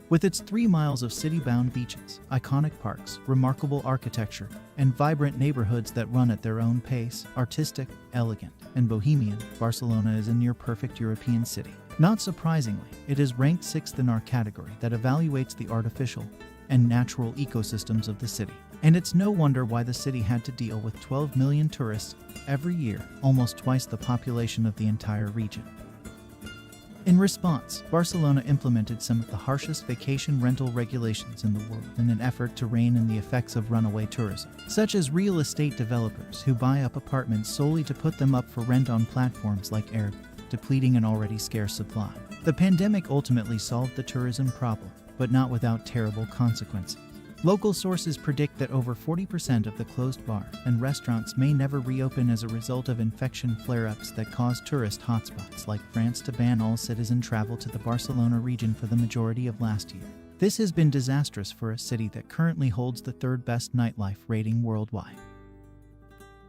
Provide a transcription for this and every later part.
With its 3 miles of city-bound beaches, iconic parks, remarkable architecture, and vibrant neighborhoods that run at their own pace, artistic, elegant, and bohemian, Barcelona is a near-perfect European city. Not surprisingly, it is ranked 6th in our category that evaluates the artificial and natural ecosystems of the city. And it's no wonder why the city had to deal with 12 million tourists every year, almost twice the population of the entire region. In response, Barcelona implemented some of the harshest vacation rental regulations in the world in an effort to rein in the effects of runaway tourism, such as real estate developers who buy up apartments solely to put them up for rent on platforms like Airbnb, depleting an already scarce supply. The pandemic ultimately solved the tourism problem, but not without terrible consequences. Local sources predict that over 40% of the closed bars and restaurants may never reopen as a result of infection flare-ups that cause tourist hotspots like France to ban all citizen travel to the Barcelona region for the majority of last year. This has been disastrous for a city that currently holds the 3rd best nightlife rating worldwide.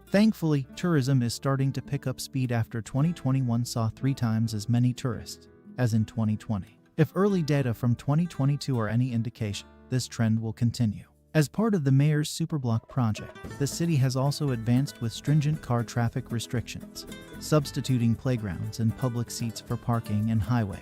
Thankfully, tourism is starting to pick up speed after 2021 saw 3 times as many tourists as in 2020. If early data from 2022 are any indication, this trend will continue. As part of the mayor's Superblock project, the city has also advanced with stringent car traffic restrictions, substituting playgrounds and public seats for parking and highways.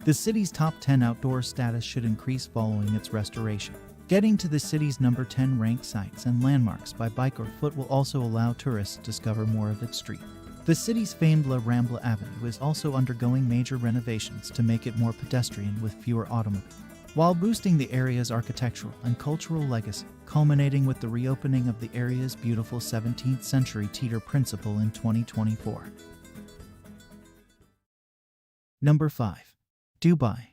The city's top 10 outdoor status should increase following its restoration. Getting to the city's number 10 ranked sites and landmarks by bike or foot will also allow tourists to discover more of its street. The city's famed La Rambla Avenue is also undergoing major renovations to make it more pedestrian with fewer automobiles, while boosting the area's architectural and cultural legacy, culminating with the reopening of the area's beautiful 17th century theater principal in 2024. Number 5. Dubai.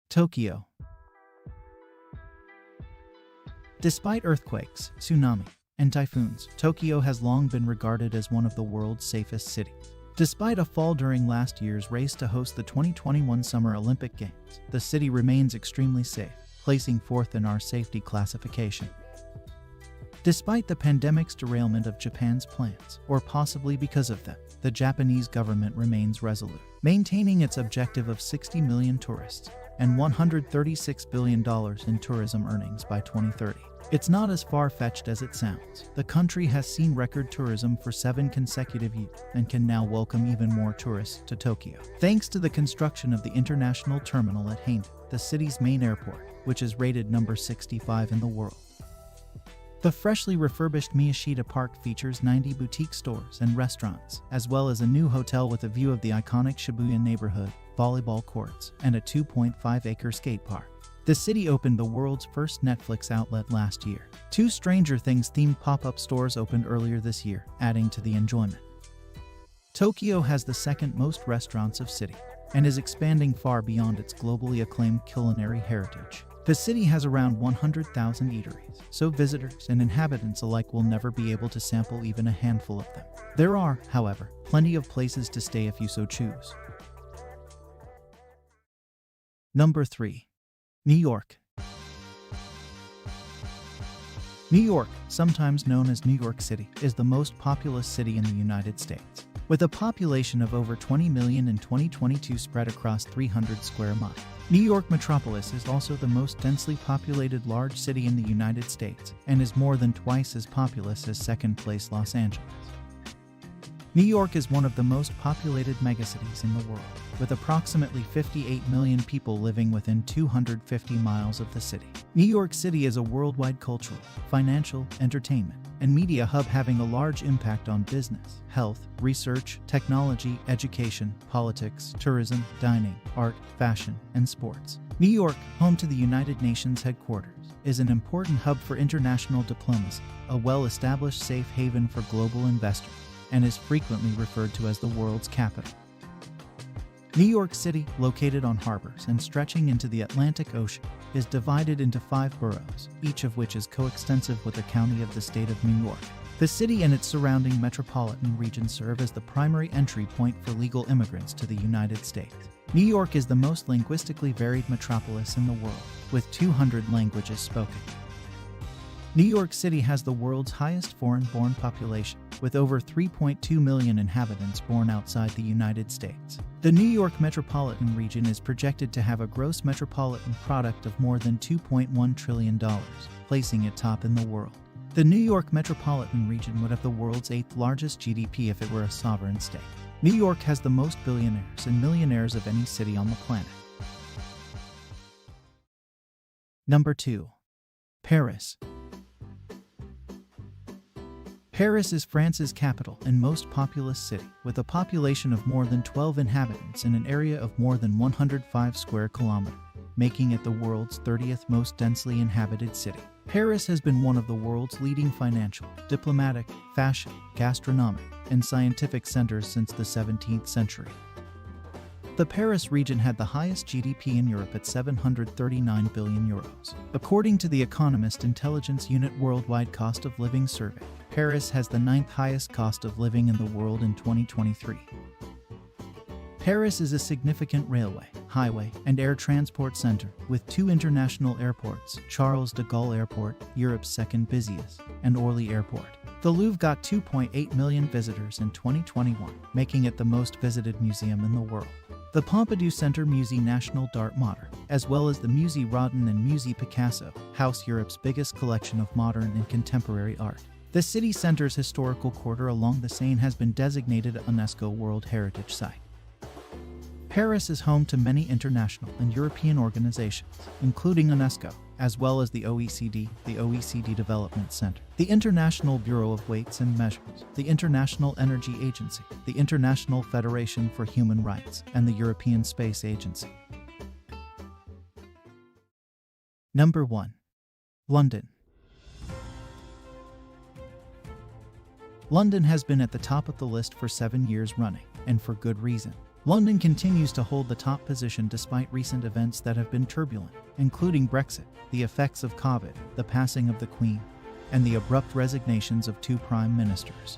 Tokyo. Despite earthquakes, tsunami, and typhoons, Tokyo has long been regarded as one of the world's safest cities. Despite a fall during last year's race to host the 2021 Summer Olympic Games, the city remains extremely safe, placing 4th in our safety classification. Despite the pandemic's derailment of Japan's plans, or possibly because of them, the Japanese government remains resolute, maintaining its objective of 60 million tourists and $136 billion in tourism earnings by 2030. It's not as far-fetched as it sounds. The country has seen record tourism for 7 consecutive years and can now welcome even more tourists to Tokyo, thanks to the construction of the international terminal at Haein, the city's main airport, which is rated number 65 in the world. The freshly refurbished Miyashita Park features 90 boutique stores and restaurants, as well as a new hotel with a view of the iconic Shibuya neighborhood, volleyball courts, and a 2.5-acre skate park. The city opened the world's first Netflix outlet last year. 2 Stranger Things-themed pop-up stores opened earlier this year, adding to the enjoyment. Tokyo has the 2nd most restaurants of city, and is expanding far beyond its globally acclaimed culinary heritage. The city has around 100,000 eateries, so visitors and inhabitants alike will never be able to sample even a handful of them. There are, however, plenty of places to stay if you so choose. Number 3. New York. New York, sometimes known as New York City, is the most populous city in the United States. with a population of over 20 million in 2022 spread across 300 square miles. New York metropolis is also the most densely populated large city in the United States and is more than twice as populous as second-place Los Angeles. New York is one of the most populated megacities in the world, with approximately 58 million people living within 250 miles of the city. New York City is a worldwide cultural, financial, entertainment, and media hub having a large impact on business, health, research, technology, education, politics, tourism, dining, art, fashion, and sports. New York, home to the United Nations headquarters, is an important hub for international diplomacy, a well-established safe haven for global investors, and is frequently referred to as the world's capital. New York City, located on harbors and stretching into the Atlantic Ocean, is divided into 5 boroughs, each of which is coextensive with a county of the state of New York. The city and its surrounding metropolitan region serve as the primary entry point for legal immigrants to the United States. New York is the most linguistically varied metropolis in the world, with 200 languages spoken. New York City has the world's highest foreign-born population, with over 3.2 million inhabitants born outside the United States. The New York metropolitan region is projected to have a gross metropolitan product of more than $2.1 trillion, placing it top in the world. The New York metropolitan region would have the world's 8th largest GDP if it were a sovereign state. New York has the most billionaires and millionaires of any city on the planet. Number 2. Paris. Paris is France's capital and most populous city, with a population of more than 12 inhabitants in an area of more than 105 square kilometers, making it the world's 30th most densely inhabited city. Paris has been one of the world's leading financial, diplomatic, fashion, gastronomic, and scientific centers since the 17th century. The Paris region had the highest GDP in Europe at €739 billion. According to the Economist Intelligence Unit Worldwide Cost of Living Survey, Paris has the 9th highest cost of living in the world in 2023. Paris is a significant railway, highway, and air transport center, with 2 international airports, Charles de Gaulle Airport, Europe's second busiest, and Orly Airport. The Louvre got 2.8 million visitors in 2021, making it the most visited museum in the world. The Pompidou Center Musée National d'Art Moderne, as well as the Musée Rodin and Musée Picasso, house Europe's biggest collection of modern and contemporary art. The city center's historical quarter along the Seine has been designated a UNESCO World Heritage Site. Paris is home to many international and European organizations, including UNESCO, as well as the OECD Development Center, the International Bureau of Weights and Measures, the International Energy Agency, the International Federation for Human Rights, and the European Space Agency. Number 1. London. London has been at the top of the list for 7 years running, and for good reason. London continues to hold the top position despite recent events that have been turbulent, including Brexit, the effects of COVID, the passing of the Queen, and the abrupt resignations of 2 prime ministers.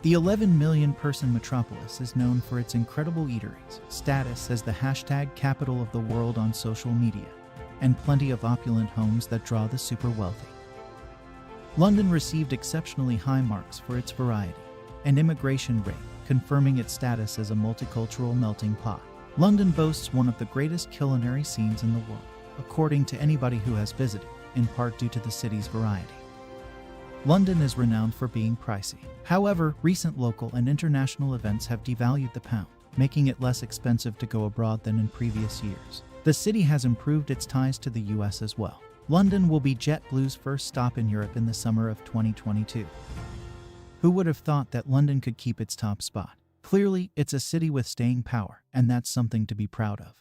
The 11 million person metropolis is known for its incredible eateries, status as the #capital of the world on social media, and plenty of opulent homes that draw the super wealthy. London received exceptionally high marks for its variety and immigration rate, confirming its status as a multicultural melting pot. London boasts one of the greatest culinary scenes in the world, according to anybody who has visited, in part due to the city's variety. London is renowned for being pricey. However, recent local and international events have devalued the pound, making it less expensive to go abroad than in previous years. The city has improved its ties to the US as well. London will be JetBlue's first stop in Europe in the summer of 2022. Who would have thought that London could keep its top spot? Clearly, it's a city with staying power, and that's something to be proud of.